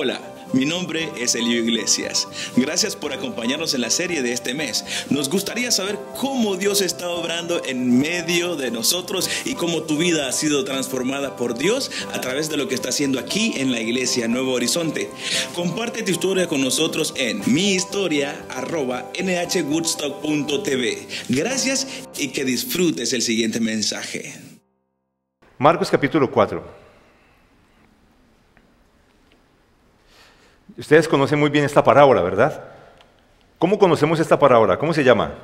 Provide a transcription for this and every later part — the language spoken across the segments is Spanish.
Hola, mi nombre es Elio Iglesias. Gracias por acompañarnos en la serie de este mes. Nos gustaría saber cómo Dios está obrando en medio de nosotros y cómo tu vida ha sido transformada por Dios a través de lo que está haciendo aquí en la iglesia Nuevo Horizonte. Comparte tu historia con nosotros en mihistoria@nhwoodstock.tv. Gracias y que disfrutes el siguiente mensaje. Marcos capítulo 4. Ustedes conocen muy bien esta parábola, ¿verdad? ¿Cómo conocemos esta parábola? ¿Cómo se llama?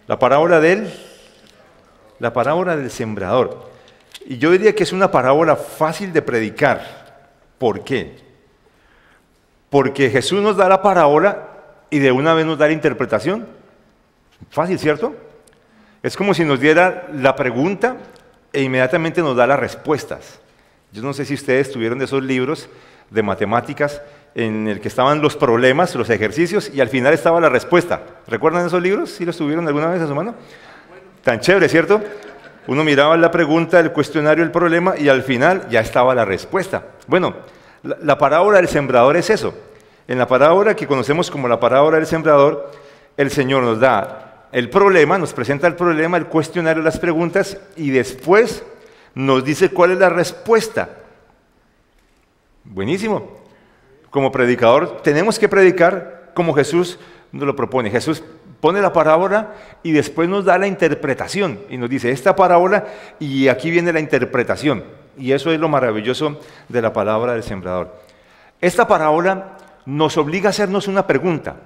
La parábola del sembrador. Y yo diría que es una parábola fácil de predicar. ¿Por qué? Porque Jesús nos da la parábola y de una vez nos da la interpretación. Fácil, ¿cierto? Es como si nos diera la pregunta e inmediatamente nos da las respuestas. Yo no sé si ustedes tuvieron de esos libros de matemáticas en el que estaban los problemas, los ejercicios, y al final estaba la respuesta. ¿Recuerdan esos libros? ¿Sí los tuvieron alguna vez a su mano? Tan chévere, ¿cierto? Uno miraba la pregunta, el cuestionario, el problema, y al final ya estaba la respuesta. Bueno, la parábola del sembrador es eso. En la parábola que conocemos como la parábola del sembrador, el Señor nos da el problema, nos presenta el problema, el cuestionario, las preguntas, y después nos dice cuál es la respuesta. Buenísimo. Como predicador tenemos que predicar como Jesús nos lo propone. Jesús pone la parábola y después nos da la interpretación y nos dice esta parábola y aquí viene la interpretación. Y eso es lo maravilloso de la palabra del sembrador. Esta parábola nos obliga a hacernos una pregunta,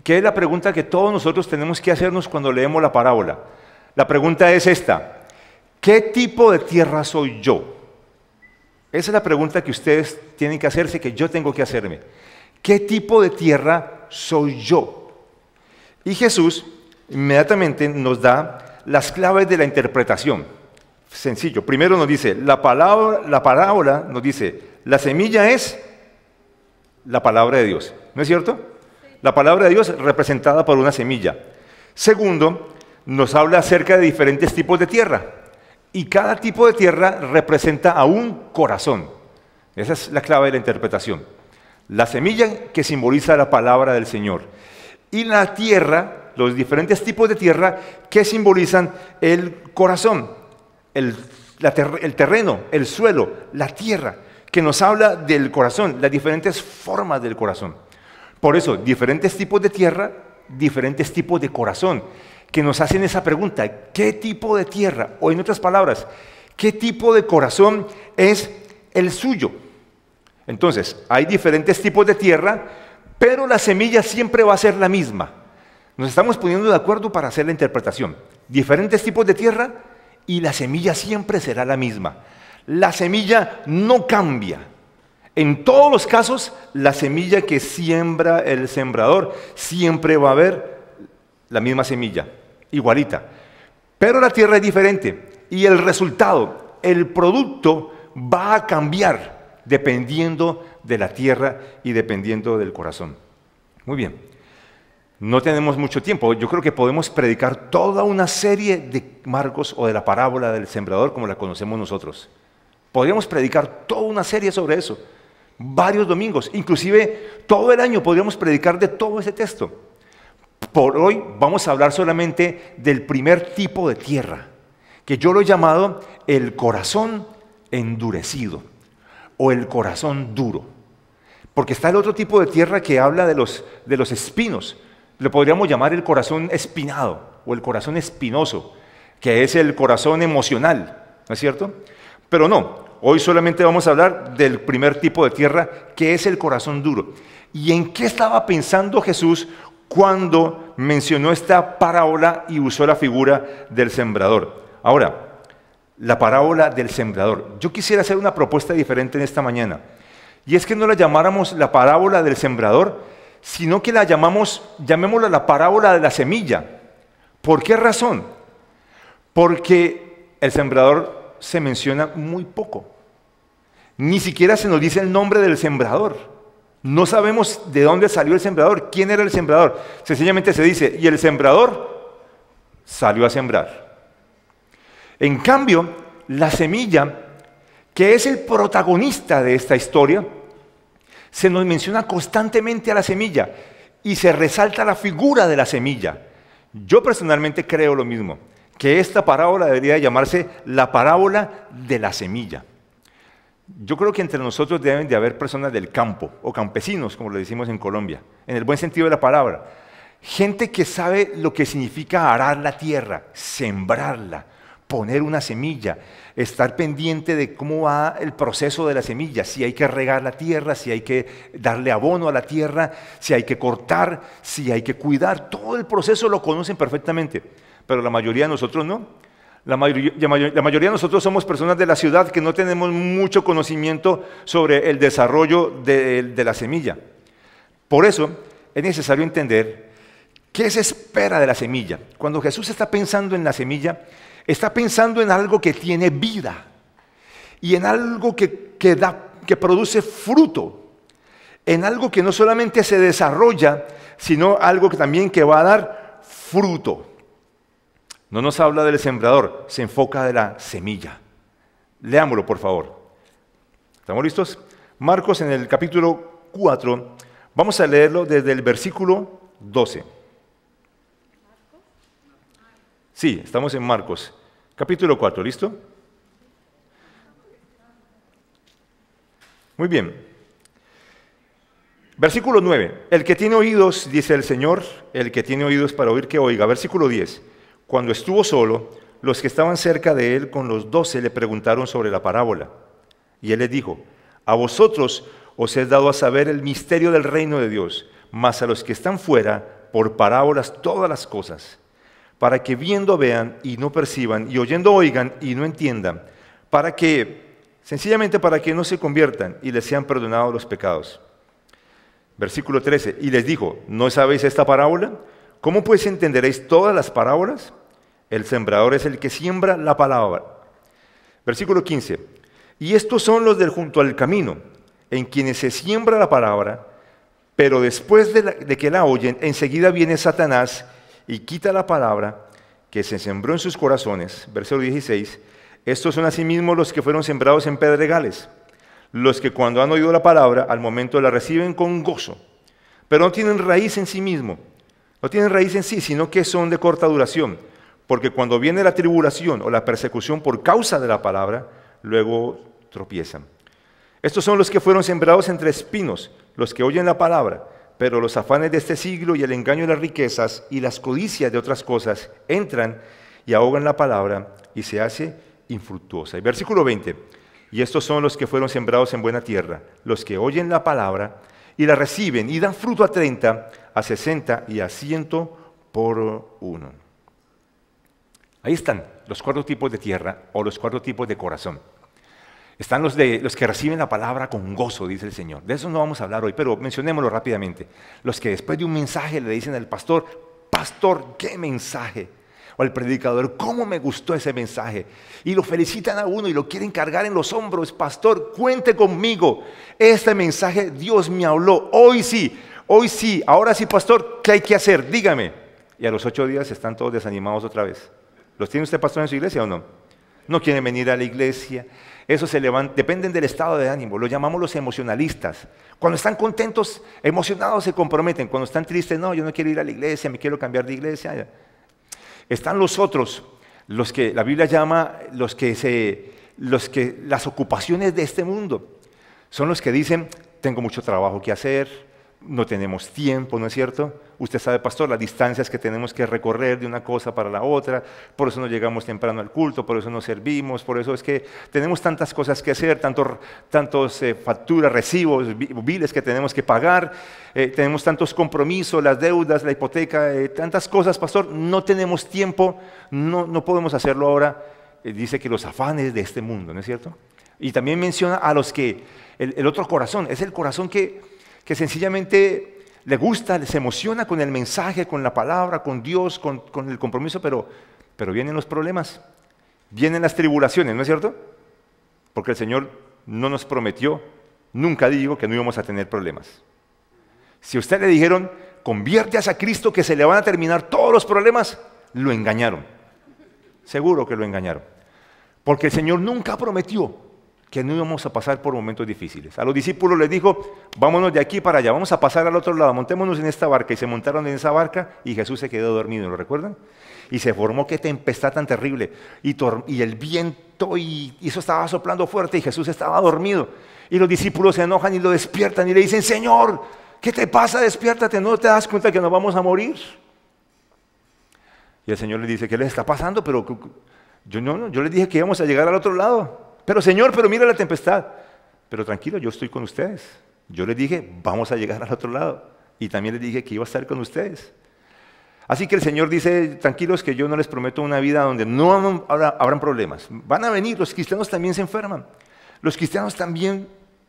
que es la pregunta que todos nosotros tenemos que hacernos cuando leemos la parábola. La pregunta es esta: ¿qué tipo de tierra soy yo? Esa es la pregunta que ustedes tienen que hacerse, que yo tengo que hacerme. ¿Qué tipo de tierra soy yo? Y Jesús inmediatamente nos da las claves de la interpretación. Sencillo. Primero nos dice, la parábola nos dice, la semilla es la palabra de Dios. ¿No es cierto? La palabra de Dios representada por una semilla. Segundo, nos habla acerca de diferentes tipos de tierra. Y cada tipo de tierra representa a un corazón. Esa es la clave de la interpretación. La semilla que simboliza la palabra del Señor. Y la tierra, los diferentes tipos de tierra que simbolizan el corazón, el terreno, el suelo, la tierra, que nos habla del corazón, las diferentes formas del corazón. Por eso, diferentes tipos de tierra, diferentes tipos de corazón, que nos hacen esa pregunta, ¿qué tipo de tierra? O en otras palabras, ¿qué tipo de corazón es el suyo? Entonces, hay diferentes tipos de tierra, pero la semilla siempre va a ser la misma. Nos estamos poniendo de acuerdo para hacer la interpretación. Diferentes tipos de tierra y la semilla siempre será la misma. La semilla no cambia. En todos los casos, la semilla que siembra el sembrador siempre va a haber la misma semilla, igualita. Pero la tierra es diferente y el resultado, el producto va a cambiar dependiendo de la tierra y dependiendo del corazón. Muy bien. No tenemos mucho tiempo. Yo creo que podemos predicar toda una serie de Marcos o de la parábola del sembrador como la conocemos nosotros. Podríamos predicar toda una serie sobre eso. Varios domingos, inclusive todo el año podríamos predicar de todo ese texto. Por hoy vamos a hablar solamente del primer tipo de tierra, que yo lo he llamado el corazón endurecido o el corazón duro. Porque está el otro tipo de tierra que habla de los espinos. Lo podríamos llamar el corazón espinado o el corazón espinoso, que es el corazón emocional, ¿no es cierto? Pero no, hoy solamente vamos a hablar del primer tipo de tierra, que es el corazón duro. ¿Y en qué estaba pensando Jesús cuando mencionó esta parábola y usó la figura del sembrador? Ahora, la parábola del sembrador. Yo quisiera hacer una propuesta diferente en esta mañana. Y es que no la llamáramos la parábola del sembrador, sino que la llamémosla la parábola de la semilla. ¿Por qué razón? Porque el sembrador se menciona muy poco. Ni siquiera se nos dice el nombre del sembrador. No sabemos de dónde salió el sembrador, quién era el sembrador. Sencillamente se dice, y el sembrador salió a sembrar. En cambio, la semilla que es el protagonista de esta historia, se nos menciona constantemente a la semilla y se resalta la figura de la semilla. Yo personalmente creo lo mismo, que esta parábola debería llamarse la parábola de la semilla. Yo creo que entre nosotros deben de haber personas del campo, o campesinos, como lo decimos en Colombia, en el buen sentido de la palabra. Gente que sabe lo que significa arar la tierra, sembrarla, poner una semilla, estar pendiente de cómo va el proceso de la semilla, si hay que regar la tierra, si hay que darle abono a la tierra, si hay que cortar, si hay que cuidar. Todo el proceso lo conocen perfectamente, pero la mayoría de nosotros no. La mayoría de nosotros somos personas de la ciudad que no tenemos mucho conocimiento sobre el desarrollo de la semilla. Por eso es necesario entender qué se espera de la semilla. Cuando Jesús está pensando en la semilla, está pensando en algo que tiene vida y en algo que produce fruto, en algo que no solamente se desarrolla, sino algo que también que va a dar fruto. No nos habla del sembrador, se enfoca de la semilla. Leámoslo, por favor. ¿Estamos listos? Marcos en el capítulo 4, vamos a leerlo desde el versículo 12. Sí, estamos en Marcos, capítulo 4, ¿listo? Muy bien. Versículo 9. El que tiene oídos, dice el Señor, el que tiene oídos para oír, que oiga. Versículo 10. Cuando estuvo solo, los que estaban cerca de él con los 12 le preguntaron sobre la parábola. Y él les dijo: a vosotros os he dado a saber el misterio del reino de Dios, mas a los que están fuera, por parábolas todas las cosas, para que viendo vean y no perciban, y oyendo oigan y no entiendan, sencillamente para que no se conviertan y les sean perdonados los pecados. Versículo 13, y les dijo: ¿no sabéis esta parábola? ¿Cómo pues entenderéis todas las parábolas? El sembrador es el que siembra la palabra. Versículo 15, y estos son los del junto al camino, en quienes se siembra la palabra, pero después de que la oyen, enseguida viene Satanás y quita la palabra que se sembró en sus corazones. Versículo 16, estos son asimismo los que fueron sembrados en pedregales, los que cuando han oído la palabra, al momento la reciben con gozo, pero no tienen raíz en sí mismo. No tienen raíz en sí, sino que son de corta duración, porque cuando viene la tribulación o la persecución por causa de la palabra, luego tropiezan. Estos son los que fueron sembrados entre espinos, los que oyen la palabra, pero los afanes de este siglo y el engaño de las riquezas y las codicias de otras cosas entran y ahogan la palabra y se hace infructuosa. Y versículo 20, y estos son los que fueron sembrados en buena tierra, los que oyen la palabra y la reciben y dan fruto a 30, a 60 y a 100 por uno. Ahí están los 4 tipos de tierra o los 4 tipos de corazón. Están los que reciben la palabra con gozo, dice el Señor. De eso no vamos a hablar hoy, pero mencionémoslo rápidamente. Los que después de un mensaje le dicen al pastor: pastor, ¿qué mensaje? O al predicador: ¿cómo me gustó ese mensaje? Y lo felicitan a uno y lo quieren cargar en los hombros: pastor, cuente conmigo. Este mensaje Dios me habló. Hoy sí, ahora sí, pastor, ¿qué hay que hacer? Dígame. Y a los 8 días están todos desanimados otra vez. ¿Los tiene usted, pastor, en su iglesia o no? No quieren venir a la iglesia. Eso dependen del estado de ánimo. Lo llamamos los emocionalistas. Cuando están contentos, emocionados, se comprometen. Cuando están tristes: no, yo no quiero ir a la iglesia, me quiero cambiar de iglesia. Están los otros, los que la Biblia llama las ocupaciones de este mundo. Son los que dicen: tengo mucho trabajo que hacer, no tenemos tiempo, ¿no es cierto? Usted sabe, pastor, las distancias que tenemos que recorrer de una cosa para la otra, por eso no llegamos temprano al culto, por eso no servimos, por eso es que tenemos tantas cosas que hacer, tantos facturas, recibos, biles que tenemos que pagar, tenemos tantos compromisos, las deudas, la hipoteca, tantas cosas, pastor, no tenemos tiempo, no podemos hacerlo ahora. Dice que los afanes de este mundo, ¿no es cierto? Y también menciona a los que, el otro corazón, es el corazón que sencillamente le gusta, se emociona con el mensaje, con la palabra, con Dios, con el compromiso, pero vienen los problemas, vienen las tribulaciones, ¿no es cierto? Porque el Señor no nos prometió, nunca dijo que no íbamos a tener problemas. Si a usted le dijeron: conviértase a Cristo que se le van a terminar todos los problemas, lo engañaron. Seguro que lo engañaron. Porque el Señor nunca prometió que no íbamos a pasar por momentos difíciles. A los discípulos les dijo, vámonos de aquí para allá, vamos a pasar al otro lado, montémonos en esta barca. Y se montaron en esa barca y Jesús se quedó dormido, ¿lo recuerdan? Y se formó qué tempestad tan terrible. Y el viento, y eso estaba soplando fuerte y Jesús estaba dormido. Y los discípulos se enojan y lo despiertan y le dicen, Señor, ¿qué te pasa? Despiértate, ¿no te das cuenta que nos vamos a morir? Y el Señor le dice, ¿qué les está pasando? Pero yo les dije que íbamos a llegar al otro lado. Pero Señor, pero mira la tempestad. Pero tranquilo, yo estoy con ustedes. Yo les dije, vamos a llegar al otro lado. Y también les dije que iba a estar con ustedes. Así que el Señor dice, tranquilos que yo no les prometo una vida donde no habrán problemas. Van a venir, los cristianos también se enferman. Los cristianos también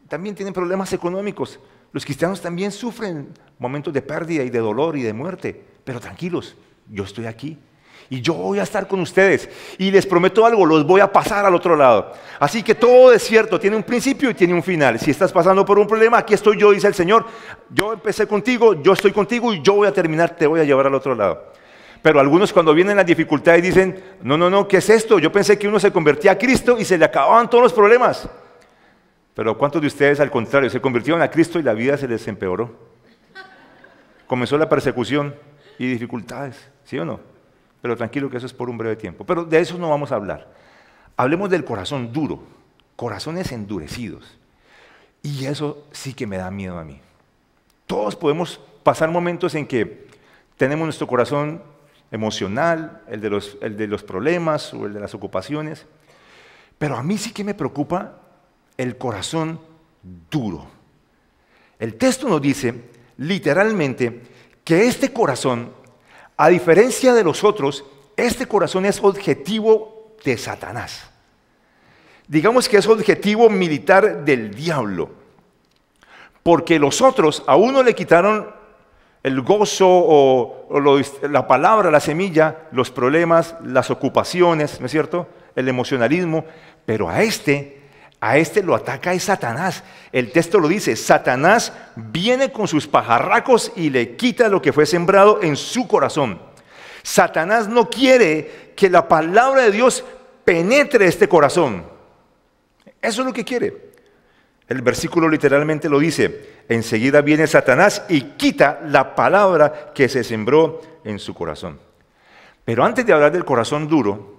tienen problemas económicos. Los cristianos también sufren momentos de pérdida y de dolor y de muerte. Pero tranquilos, yo estoy aquí. Y yo voy a estar con ustedes. Y les prometo algo, los voy a pasar al otro lado. Así que todo desierto tiene un principio y tiene un final. Si estás pasando por un problema, aquí estoy yo, dice el Señor. Yo empecé contigo, yo estoy contigo y yo voy a terminar, te voy a llevar al otro lado. Pero algunos cuando vienen las dificultades dicen, no, ¿qué es esto? Yo pensé que uno se convertía a Cristo y se le acababan todos los problemas. Pero ¿cuántos de ustedes al contrario se convirtieron a Cristo y la vida se les empeoró? Comenzó la persecución y dificultades, ¿sí o no? Pero tranquilo que eso es por un breve tiempo. Pero de eso no vamos a hablar. Hablemos del corazón duro, corazones endurecidos. Y eso sí que me da miedo a mí. Todos podemos pasar momentos en que tenemos nuestro corazón emocional, el de los problemas o el de las ocupaciones. Pero a mí sí que me preocupa el corazón duro. El texto nos dice literalmente que este corazón, a diferencia de los otros, este corazón es objetivo de Satanás. Digamos que es objetivo militar del diablo. Porque los otros a uno le quitaron el gozo la palabra, la semilla, los problemas, las ocupaciones, ¿no es cierto? El emocionalismo. Pero a este lo ataca es Satanás. El texto lo dice, Satanás viene con sus pajarracos y le quita lo que fue sembrado en su corazón. Satanás no quiere que la palabra de Dios penetre este corazón. Eso es lo que quiere. El versículo literalmente lo dice, enseguida viene Satanás y quita la palabra que se sembró en su corazón. Pero antes de hablar del corazón duro,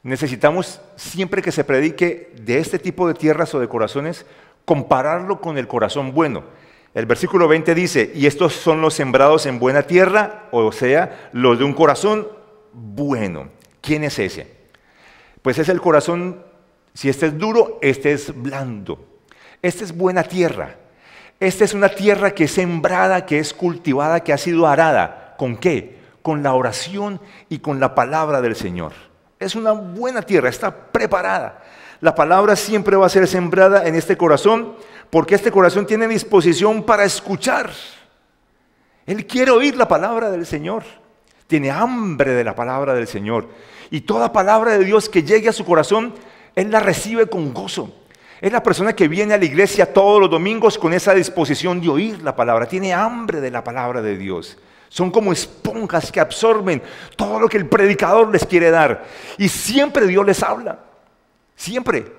necesitamos, siempre que se predique de este tipo de tierras o de corazones, compararlo con el corazón bueno. El versículo 20 dice, y estos son los sembrados en buena tierra, o sea, los de un corazón bueno. ¿Quién es ese? Pues es el corazón, si este es duro, este es blando. Este es buena tierra. Esta es una tierra que es sembrada, que es cultivada, que ha sido arada. ¿Con qué? Con la oración y con la palabra del Señor. Es una buena tierra, está preparada. La palabra siempre va a ser sembrada en este corazón, porque este corazón tiene disposición para escuchar. Él quiere oír la palabra del Señor. Tiene hambre de la palabra del Señor. Y toda palabra de Dios que llegue a su corazón, Él la recibe con gozo. Es la persona que viene a la iglesia todos los domingos con esa disposición de oír la palabra. Tiene hambre de la palabra de Dios. Son como esponjas que absorben todo lo que el predicador les quiere dar. Y siempre Dios les habla. Siempre.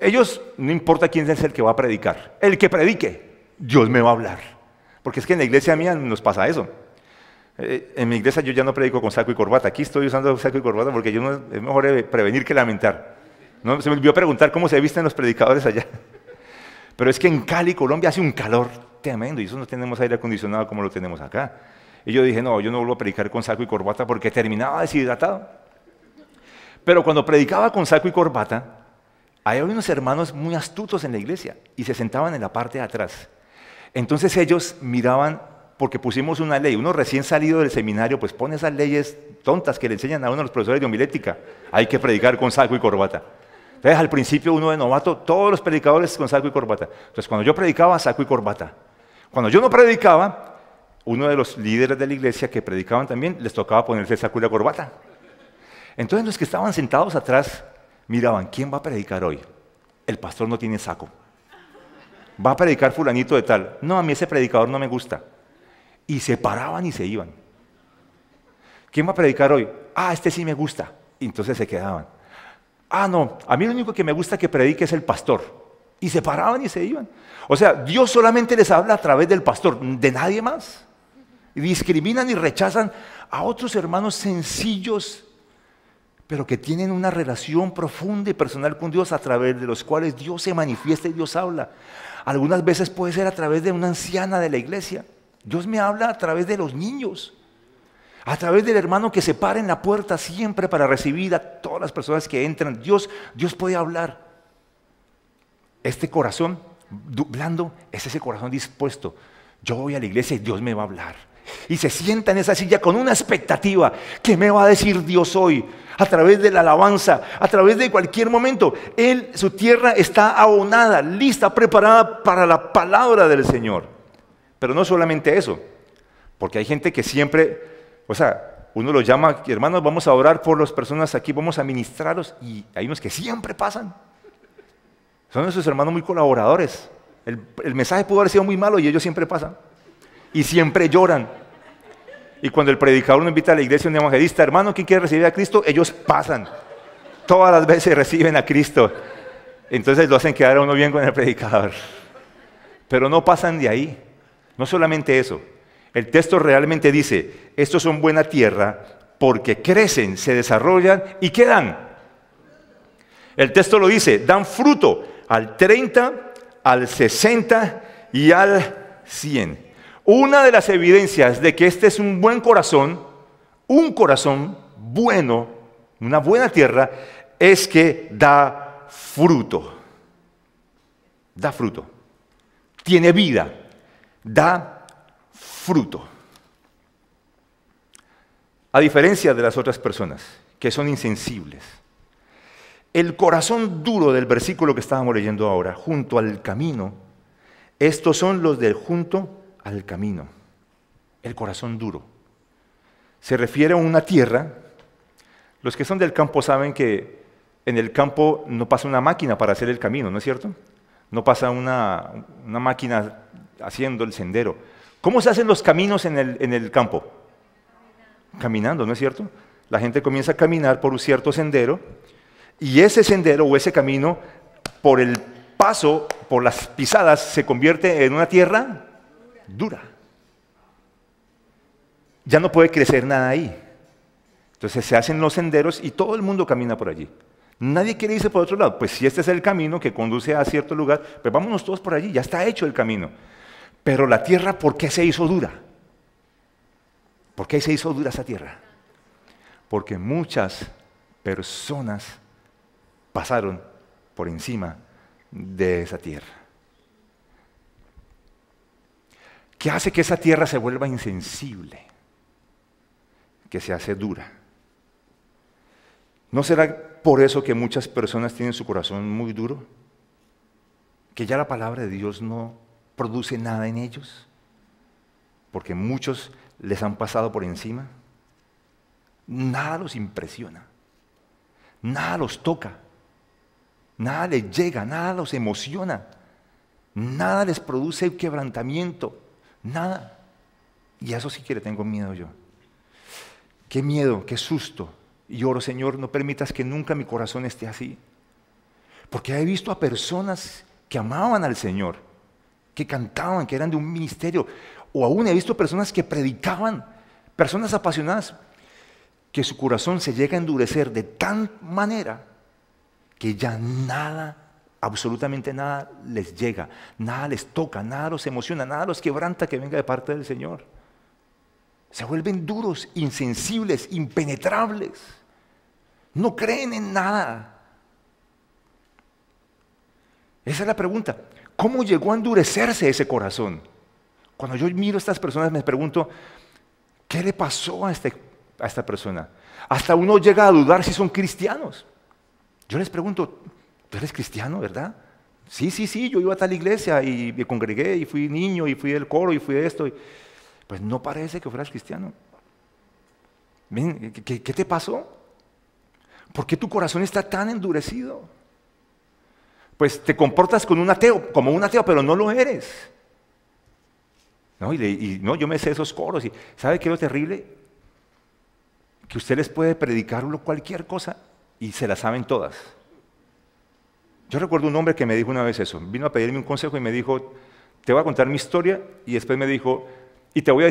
Ellos, no importa quién es el que va a predicar. El que predique, Dios me va a hablar. Porque es que en la iglesia mía nos pasa eso. En mi iglesia yo ya no predico con saco y corbata. Aquí estoy usando saco y corbata porque es mejor prevenir que lamentar. No, se me olvidó preguntar cómo se visten los predicadores allá. Pero es que en Cali, Colombia, hace un calor tremendo y eso no tenemos aire acondicionado como lo tenemos acá. Y yo dije, no, yo no vuelvo a predicar con saco y corbata porque terminaba deshidratado. Pero cuando predicaba con saco y corbata, había unos hermanos muy astutos en la iglesia y se sentaban en la parte de atrás. Entonces ellos miraban, porque pusimos una ley, uno recién salido del seminario, pues pone esas leyes tontas que le enseñan a uno los profesores de homilética. Hay que predicar con saco y corbata. Entonces al principio uno de novato, todos los predicadores con saco y corbata. Entonces cuando yo predicaba, saco y corbata. Cuando yo no predicaba, uno de los líderes de la iglesia que predicaban también, les tocaba ponerse saco y la corbata. Entonces los que estaban sentados atrás miraban, ¿quién va a predicar hoy? El pastor no tiene saco. Va a predicar fulanito de tal. No, a mí ese predicador no me gusta. Y se paraban y se iban. ¿Quién va a predicar hoy? Ah, este sí me gusta. Y entonces se quedaban. Ah, no, a mí lo único que me gusta que predique es el pastor. Y se paraban y se iban. O sea, Dios solamente les habla a través del pastor, de nadie más. Y discriminan y rechazan a otros hermanos sencillos, pero que tienen una relación profunda y personal con Dios, a través de los cuales Dios se manifiesta y Dios habla. Algunas veces puede ser a través de una anciana de la iglesia. Dios me habla a través de los niños, a través del hermano que se para en la puerta siempre para recibir a todas las personas que entran. Dios puede hablar. Este corazón blando es ese corazón dispuesto. Yo voy a la iglesia y Dios me va a hablar. Y se sienta en esa silla con una expectativa. ¿Qué me va a decir Dios hoy? A través de la alabanza, a través de cualquier momento. Su tierra está abonada, lista, preparada para la palabra del Señor. Pero no solamente eso, porque hay gente que siempre, uno los llama, hermanos, vamos a orar por las personas aquí, vamos a ministrarlos, y hay unos que siempre pasan. Son esos hermanos muy colaboradores. El mensaje pudo haber sido muy malo y ellos siempre pasan. Y siempre lloran. Y cuando el predicador nos invita a la iglesia, un evangelista, hermano, ¿quién quiere recibir a Cristo? Ellos pasan. Todas las veces reciben a Cristo. Entonces lo hacen quedar a uno bien con el predicador. Pero no pasan de ahí. No solamente eso. El texto realmente dice, estos son buena tierra porque crecen, se desarrollan y ¿qué dan? El texto lo dice, dan fruto al 30, al 60 y al 100. Una de las evidencias de que este es un corazón bueno, una buena tierra, es que da fruto. Da fruto. Tiene vida. Da fruto. A diferencia de las otras personas, que son insensibles. El corazón duro del versículo que estábamos leyendo ahora, junto al camino, estos son los del junto al camino. El corazón duro. Se refiere a una tierra. Los que son del campo saben que en el campo no pasa una máquina para hacer el camino, ¿no es cierto? No pasa una máquina haciendo el sendero. ¿Cómo se hacen los caminos en el campo? Caminando, ¿no es cierto? La gente comienza a caminar por un cierto sendero. Y ese sendero o ese camino, por el paso, por las pisadas, se convierte en una tierra dura. Ya no puede crecer nada ahí. Entonces se hacen los senderos y todo el mundo camina por allí. Nadie quiere irse por otro lado. Pues si este es el camino que conduce a cierto lugar, pues vámonos todos por allí, ya está hecho el camino. Pero la tierra, ¿por qué se hizo dura? ¿Por qué se hizo dura esa tierra? Porque muchas personas pasaron por encima de esa tierra. ¿Qué hace que esa tierra se vuelva insensible? Que se hace dura. ¿No será por eso que muchas personas tienen su corazón muy duro? ¿Que ya la palabra de Dios no produce nada en ellos? Porque muchos les han pasado por encima. Nada los impresiona. Nada los toca. Nada les llega, nada los emociona. Nada les produce quebrantamiento. Nada. Y a eso sí que le tengo miedo yo. Qué miedo, qué susto. Y oro, Señor, no permitas que nunca mi corazón esté así. Porque he visto a personas que amaban al Señor, que cantaban, que eran de un ministerio. O aún he visto personas que predicaban, personas apasionadas, que su corazón se llega a endurecer de tal manera que ya nada, absolutamente nada les llega, nada les toca, nada los emociona, nada los quebranta que venga de parte del Señor. Se vuelven duros, insensibles, impenetrables. No creen en nada. Esa es la pregunta. ¿Cómo llegó a endurecerse ese corazón? Cuando yo miro a estas personas me pregunto, ¿qué le pasó a esta persona? Hasta uno llega a dudar si son cristianos. Yo les pregunto, ¿tú eres cristiano, verdad? Sí, yo iba a tal iglesia y me congregué y fui niño y fui del coro y fui de esto. Pues no parece que fueras cristiano. ¿Qué te pasó? ¿Por qué tu corazón está tan endurecido? Pues te comportas como un ateo, pero no lo eres. No, no, yo me sé esos coros. Y ¿sabe qué es lo terrible? Que usted les puede predicar cualquier cosa y se la saben todas. Yo recuerdo un hombre que me dijo una vez eso, vino a pedirme un consejo y me dijo, te voy a contar mi historia, y después me dijo, y te voy a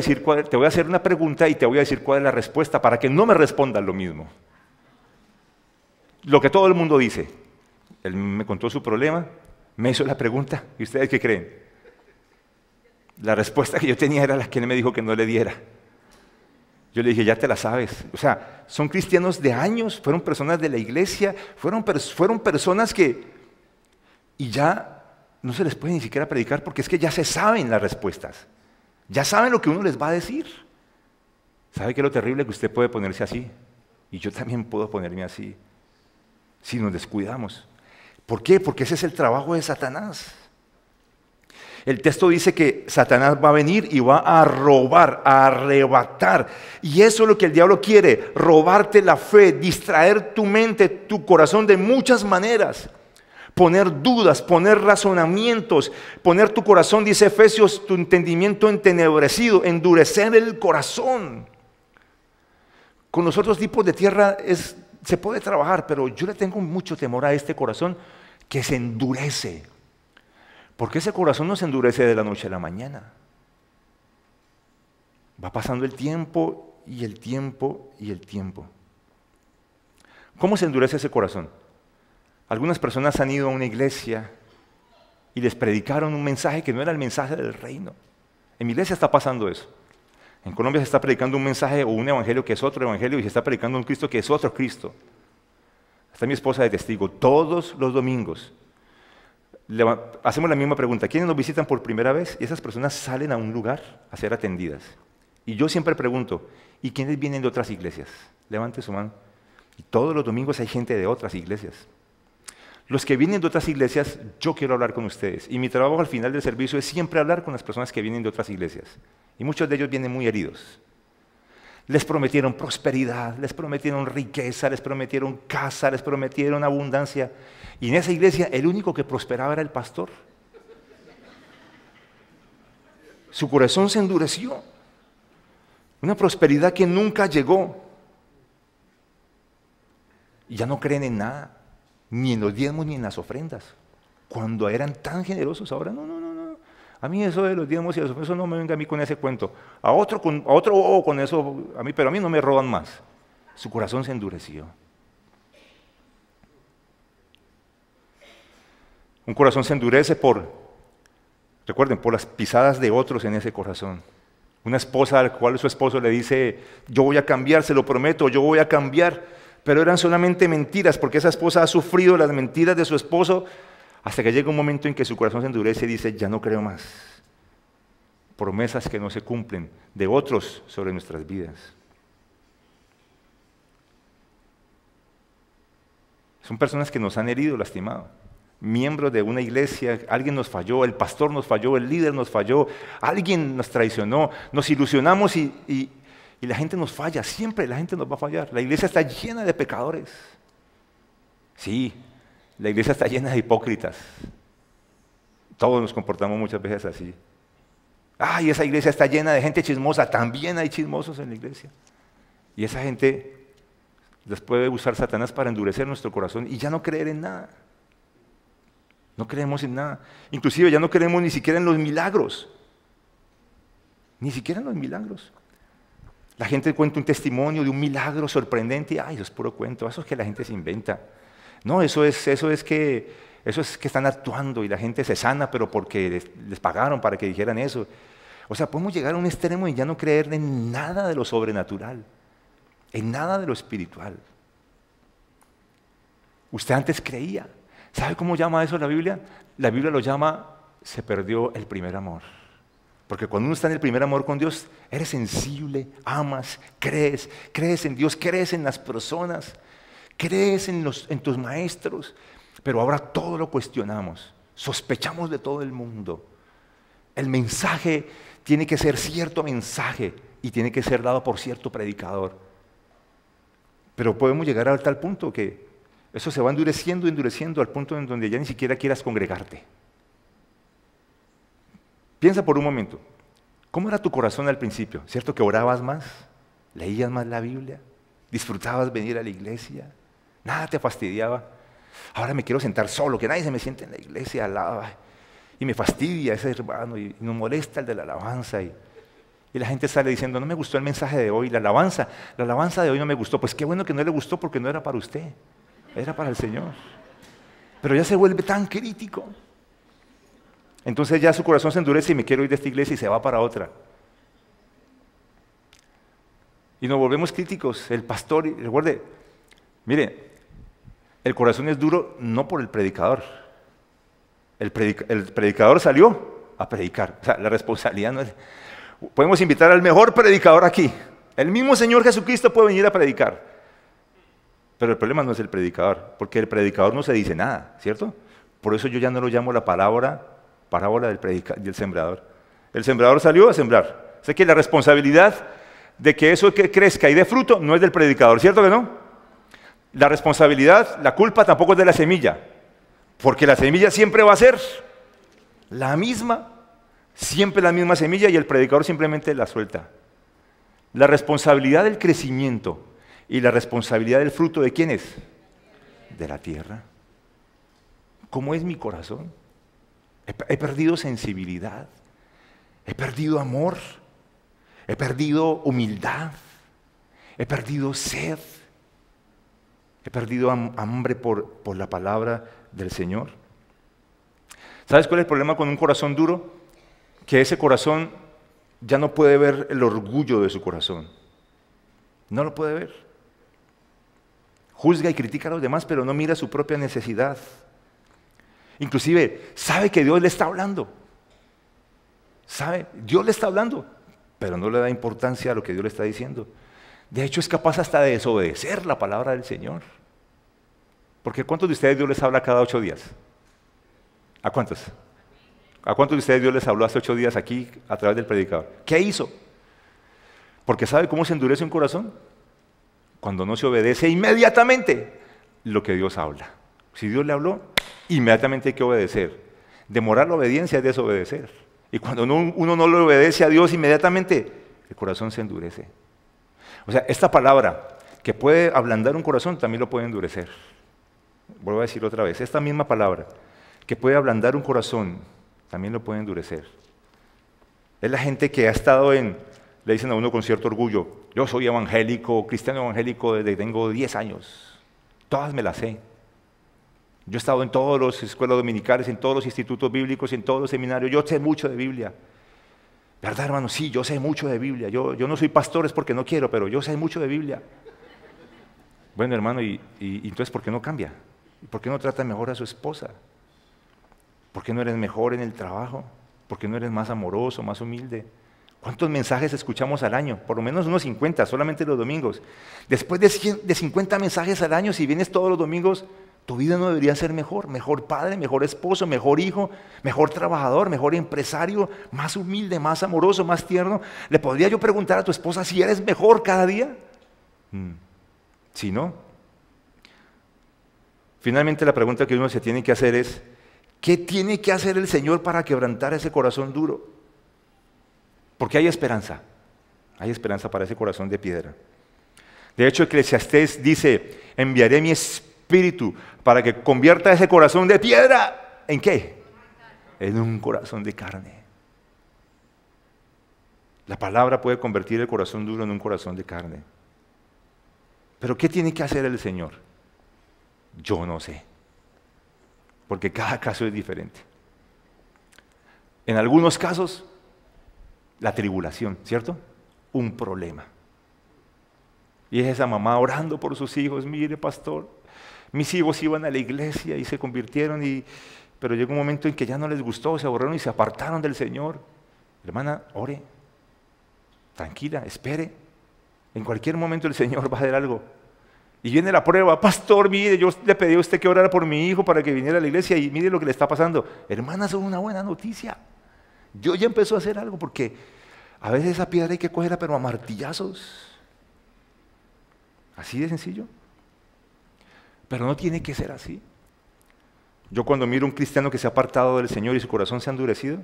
hacer una pregunta y te voy a decir cuál es la respuesta para que no me respondas lo mismo. Lo que todo el mundo dice. Él me contó su problema, me hizo la pregunta, ¿y ustedes qué creen? La respuesta que yo tenía era la que él me dijo que no le diera. Yo le dije, ya te la sabes. O sea, son cristianos de años, fueron personas de la iglesia, fueron personas que... Y ya no se les puede ni siquiera predicar porque es que ya se saben las respuestas. Ya saben lo que uno les va a decir. ¿Sabe qué es lo terrible? Que usted puede ponerse así. Y yo también puedo ponerme así. Si nos descuidamos. ¿Por qué? Porque ese es el trabajo de Satanás. El texto dice que Satanás va a venir y va a robar, a arrebatar. Y eso es lo que el diablo quiere, robarte la fe, distraer tu mente, tu corazón de muchas maneras. Poner dudas, poner razonamientos, poner tu corazón, dice Efesios, tu entendimiento entenebrecido, endurecer el corazón. Con los otros tipos de tierra se puede trabajar, pero yo le tengo mucho temor a este corazón que se endurece. Porque ese corazón no se endurece de la noche a la mañana. Va pasando el tiempo y el tiempo y el tiempo. ¿Cómo se endurece ese corazón? Algunas personas han ido a una iglesia y les predicaron un mensaje que no era el mensaje del reino. En mi iglesia está pasando eso. En Colombia se está predicando un mensaje o un evangelio que es otro evangelio y se está predicando un Cristo que es otro Cristo. Está mi esposa de testigo. Todos los domingos hacemos la misma pregunta. ¿Quiénes nos visitan por primera vez? Y esas personas salen a un lugar a ser atendidas. Y yo siempre pregunto, ¿y quiénes vienen de otras iglesias? Levante su mano. Y todos los domingos hay gente de otras iglesias. Los que vienen de otras iglesias, yo quiero hablar con ustedes. Y mi trabajo al final del servicio es siempre hablar con las personas que vienen de otras iglesias. Y muchos de ellos vienen muy heridos. Les prometieron prosperidad, les prometieron riqueza, les prometieron casa, les prometieron abundancia. Y en esa iglesia el único que prosperaba era el pastor. Su corazón se endureció. Una prosperidad que nunca llegó. Y ya no creen en nada. Ni en los diezmos ni en las ofrendas. Cuando eran tan generosos, ahora no. A mí eso de los diezmos y las ofrendas, eso no me venga a mí con ese cuento. A otro con eso, pero a mí no me roban más. Su corazón se endureció. Un corazón se endurece recuerden, por las pisadas de otros en ese corazón. Una esposa al cual su esposo le dice, yo voy a cambiar, se lo prometo, yo voy a cambiar. Pero eran solamente mentiras, porque esa esposa ha sufrido las mentiras de su esposo hasta que llega un momento en que su corazón se endurece y dice, ya no creo más. Promesas que no se cumplen de otros sobre nuestras vidas. Son personas que nos han herido, lastimado. Miembros de una iglesia, alguien nos falló, el pastor nos falló, el líder nos falló, alguien nos traicionó, nos ilusionamos y la gente nos falla, siempre la gente nos va a fallar. La iglesia está llena de pecadores. Sí, la iglesia está llena de hipócritas. Todos nos comportamos muchas veces así. Y esa iglesia está llena de gente chismosa. También hay chismosos en la iglesia. Y esa gente les puede usar Satanás para endurecer nuestro corazón y ya no creer en nada. No creemos en nada. Inclusive ya no creemos ni siquiera en los milagros. Ni siquiera en los milagros. La gente cuenta un testimonio de un milagro sorprendente. Eso es puro cuento. Eso es que la gente se inventa. No, eso es que están actuando y la gente se sana, pero porque les pagaron para que dijeran eso. O sea, podemos llegar a un extremo y ya no creer en nada de lo sobrenatural, en nada de lo espiritual. Usted antes creía. ¿Sabe cómo llama eso la Biblia? La Biblia lo llama, se perdió el primer amor. Porque cuando uno está en el primer amor con Dios, eres sensible, amas, crees en Dios, crees en las personas, crees en tus maestros, pero ahora todo lo cuestionamos, sospechamos de todo el mundo. El mensaje tiene que ser cierto mensaje y tiene que ser dado por cierto predicador. Pero podemos llegar a tal punto que eso se va endureciendo al punto en donde ya ni siquiera quieras congregarte. Piensa por un momento, ¿cómo era tu corazón al principio? ¿Cierto que orabas más? ¿Leías más la Biblia? ¿Disfrutabas venir a la iglesia? ¿Nada te fastidiaba? Ahora me quiero sentar solo, que nadie se me siente en la iglesia al lado. Y me fastidia ese hermano y nos molesta el de la alabanza. Y la gente sale diciendo, no me gustó el mensaje de hoy, la alabanza de hoy no me gustó. Pues qué bueno que no le gustó porque no era para usted, era para el Señor. Pero ya se vuelve tan crítico. Entonces ya su corazón se endurece y me quiero ir de esta iglesia y se va para otra. Y nos volvemos críticos. El pastor, y recuerde, mire, el corazón es duro no por el predicador. El predicador salió a predicar. O sea, la responsabilidad no es... Podemos invitar al mejor predicador aquí. El mismo Señor Jesucristo puede venir a predicar. Pero el problema no es el predicador, porque el predicador no se dice nada, ¿cierto? Por eso yo ya no lo llamo la parábola del sembrador. El sembrador salió a sembrar. Sé que la responsabilidad de que eso que crezca y dé fruto no es del predicador, ¿cierto que no? La responsabilidad, la culpa tampoco es de la semilla, porque la semilla siempre va a ser la misma, siempre la misma semilla y el predicador simplemente la suelta. La responsabilidad del crecimiento y la responsabilidad del fruto, ¿de quién es? De la tierra. ¿Cómo es mi corazón? He perdido sensibilidad, he perdido amor, he perdido humildad, he perdido sed, he perdido hambre por la palabra del Señor. ¿Sabes cuál es el problema con un corazón duro? Que ese corazón ya no puede ver el orgullo de su corazón. No lo puede ver. Juzga y critica a los demás, pero no mira su propia necesidad. Inclusive, sabe que Dios le está hablando. Sabe, Dios le está hablando, pero no le da importancia a lo que Dios le está diciendo. De hecho, es capaz hasta de desobedecer la palabra del Señor. Porque ¿cuántos de ustedes Dios les habla cada 8 días? ¿A cuántos? ¿A cuántos de ustedes Dios les habló hace 8 días aquí a través del predicador? ¿Qué hizo? Porque ¿sabe cómo se endurece un corazón? Cuando no se obedece inmediatamente lo que Dios habla. Si Dios le habló, inmediatamente hay que obedecer. Demorar la obediencia es desobedecer. Y cuando uno no le obedece a Dios inmediatamente, el corazón se endurece. O sea, esta palabra que puede ablandar un corazón también lo puede endurecer. Vuelvo a decir otra vez, esta misma palabra que puede ablandar un corazón también lo puede endurecer. Es la gente que ha estado le dicen a uno con cierto orgullo, yo soy evangélico, cristiano evangélico desde que tengo 10 años, todas me las sé. Yo he estado en todas las escuelas dominicales, en todos los institutos bíblicos, en todos los seminarios, yo sé mucho de Biblia. ¿Verdad, hermano? Sí, yo sé mucho de Biblia. Yo no soy pastor, es porque no quiero, pero yo sé mucho de Biblia. Bueno, hermano, y entonces, ¿por qué no cambia? ¿Por qué no trata mejor a su esposa? ¿Por qué no eres mejor en el trabajo? ¿Por qué no eres más amoroso, más humilde? ¿Cuántos mensajes escuchamos al año? Por lo menos unos 50, solamente los domingos. Después de 50 mensajes al año, si vienes todos los domingos, tu vida no debería ser mejor. Mejor padre, mejor esposo, mejor hijo, mejor trabajador, mejor empresario, más humilde, más amoroso, más tierno. ¿Le podría yo preguntar a tu esposa si eres mejor cada día? Si no. Finalmente la pregunta que uno se tiene que hacer es, ¿qué tiene que hacer el Señor para quebrantar ese corazón duro? Porque hay esperanza para ese corazón de piedra. De hecho, Eclesiastés dice, enviaré mi espíritu para que convierta ese corazón de piedra, ¿en qué? En un corazón de carne. La palabra puede convertir el corazón duro en un corazón de carne. Pero ¿qué tiene que hacer el Señor? Yo no sé. Porque cada caso es diferente. En algunos casos, la tribulación, ¿cierto? Un problema. Y es esa mamá orando por sus hijos, mire pastor, mis hijos iban a la iglesia y se convirtieron, pero llegó un momento en que ya no les gustó, se aburrieron y se apartaron del Señor. Hermana, ore, tranquila, espere. En cualquier momento el Señor va a hacer algo. Y viene la prueba, pastor, mire, yo le pedí a usted que orara por mi hijo para que viniera a la iglesia y mire lo que le está pasando. Hermana, eso es una buena noticia. Dios ya empezó a hacer algo porque a veces esa piedra hay que cogerla pero a martillazos. Así de sencillo. Pero no tiene que ser así. Yo cuando miro a un cristiano que se ha apartado del Señor y su corazón se ha endurecido,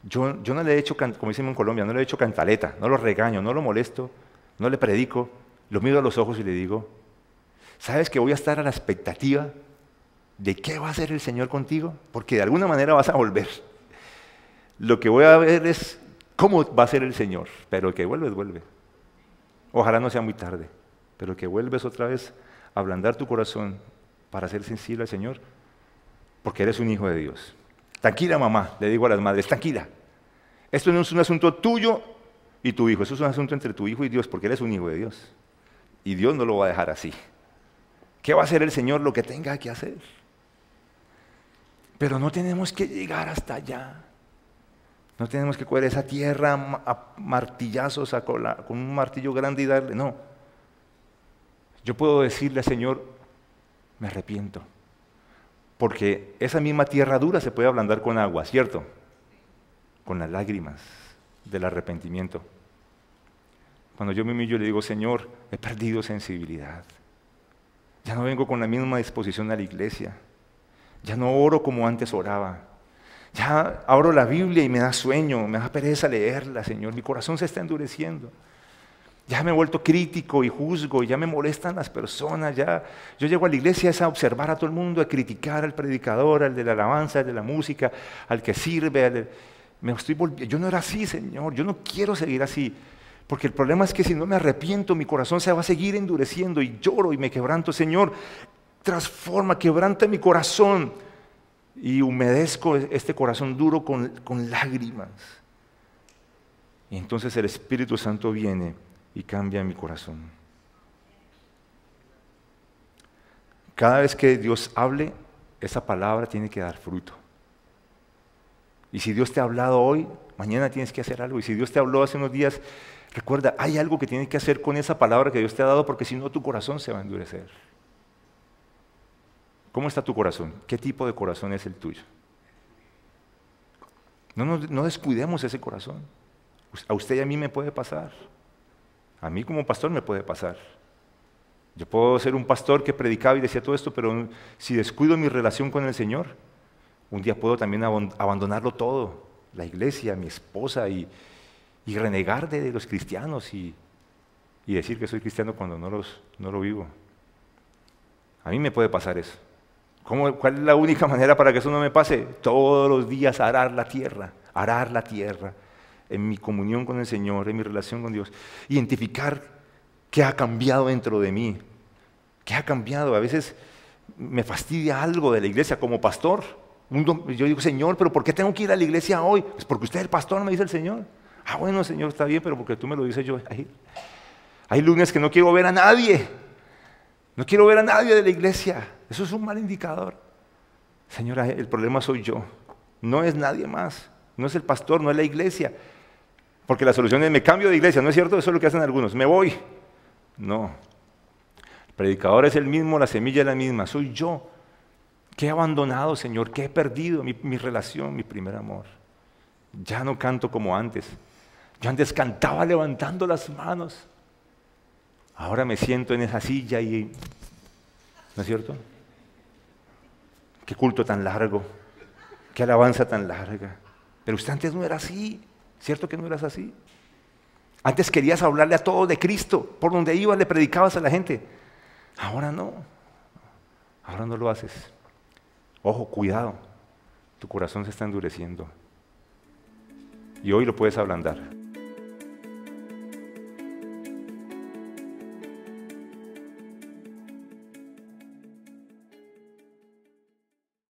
yo no le he hecho, como decimos en Colombia, no le he hecho cantaleta, no lo regaño, no lo molesto, no le predico, lo miro a los ojos y le digo, ¿Sabes que voy a estar a la expectativa de qué va a hacer el Señor contigo? Porque de alguna manera vas a volver. Lo que voy a ver es cómo va a ser el Señor, pero el que vuelve, vuelve. Ojalá no sea muy tarde, pero que vuelves otra vez a ablandar tu corazón para ser sensible al Señor, porque eres un hijo de Dios. Tranquila, mamá, le digo a las madres, tranquila. Esto no es un asunto tuyo y tu hijo, eso es un asunto entre tu hijo y Dios, porque eres un hijo de Dios. Y Dios no lo va a dejar así. ¿Qué va a hacer el Señor? Lo que tenga que hacer. Pero no tenemos que llegar hasta allá. No tenemos que coger esa tierra a martillazos, con un martillo grande y darle. No. Yo puedo decirle al Señor, me arrepiento. Porque esa misma tierra dura se puede ablandar con agua, ¿cierto? Con las lágrimas del arrepentimiento. Cuando yo me humillo le digo, Señor, he perdido sensibilidad. Ya no vengo con la misma disposición a la iglesia. Ya no oro como antes oraba. Ya abro la Biblia y me da sueño, me da pereza leerla, Señor. Mi corazón se está endureciendo. Ya me he vuelto crítico y juzgo, y ya me molestan las personas. Ya yo llego a la iglesia a observar a todo el mundo, a criticar al predicador, al de la alabanza, al de la música, al que sirve. Yo no era así, Señor. Yo no quiero seguir así. Porque el problema es que si no me arrepiento, mi corazón se va a seguir endureciendo y lloro y me quebranto. Señor, transforma, quebranta mi corazón y humedezco este corazón duro con lágrimas. Y entonces el Espíritu Santo viene y cambia mi corazón. Cada vez que Dios hable, esa palabra tiene que dar fruto. Y si Dios te ha hablado hoy, mañana tienes que hacer algo. Y si Dios te habló hace unos días, recuerda, hay algo que tienes que hacer con esa palabra que Dios te ha dado, porque si no tu corazón se va a endurecer. ¿Cómo está tu corazón? ¿Qué tipo de corazón es el tuyo? No descuidemos ese corazón. A usted y a mí me puede pasar. A mí como pastor me puede pasar. Yo puedo ser un pastor que predicaba y decía todo esto, pero si descuido mi relación con el Señor, un día puedo también abandonarlo todo, la iglesia, mi esposa, y renegar de los cristianos y decir que soy cristiano cuando no lo vivo. A mí me puede pasar eso. ¿Cuál es la única manera para que eso no me pase? Todos los días arar la tierra, en mi comunión con el Señor, en mi relación con Dios. Identificar qué ha cambiado dentro de mí, qué ha cambiado. A veces me fastidia algo de la iglesia como pastor. Yo digo, Señor, ¿pero por qué tengo que ir a la iglesia hoy? Pues porque usted es el pastor, me dice el Señor. Ah, bueno, Señor, está bien, pero porque tú me lo dices yo. Hay lunes que no quiero ver a nadie. No quiero ver a nadie de la iglesia. Eso es un mal indicador. Señora, el problema soy yo. No es nadie más. No es el pastor, no es la iglesia. Porque la solución es me cambio de iglesia, ¿no es cierto? Eso es lo que hacen algunos. Me voy. No. El predicador es el mismo, la semilla es la misma. Soy yo. ¿Qué he abandonado, Señor? ¿Qué he perdido? Mi relación, mi primer amor. Ya no canto como antes. Yo antes cantaba levantando las manos. Ahora me siento en esa silla y... ¿No es cierto? Qué culto tan largo. Qué alabanza tan larga. Pero usted antes no era así. ¿Cierto que no eras así? Antes querías hablarle a todos de Cristo. Por donde ibas le predicabas a la gente. Ahora no. Ahora no lo haces. Ojo, cuidado. Tu corazón se está endureciendo. Y hoy lo puedes ablandar.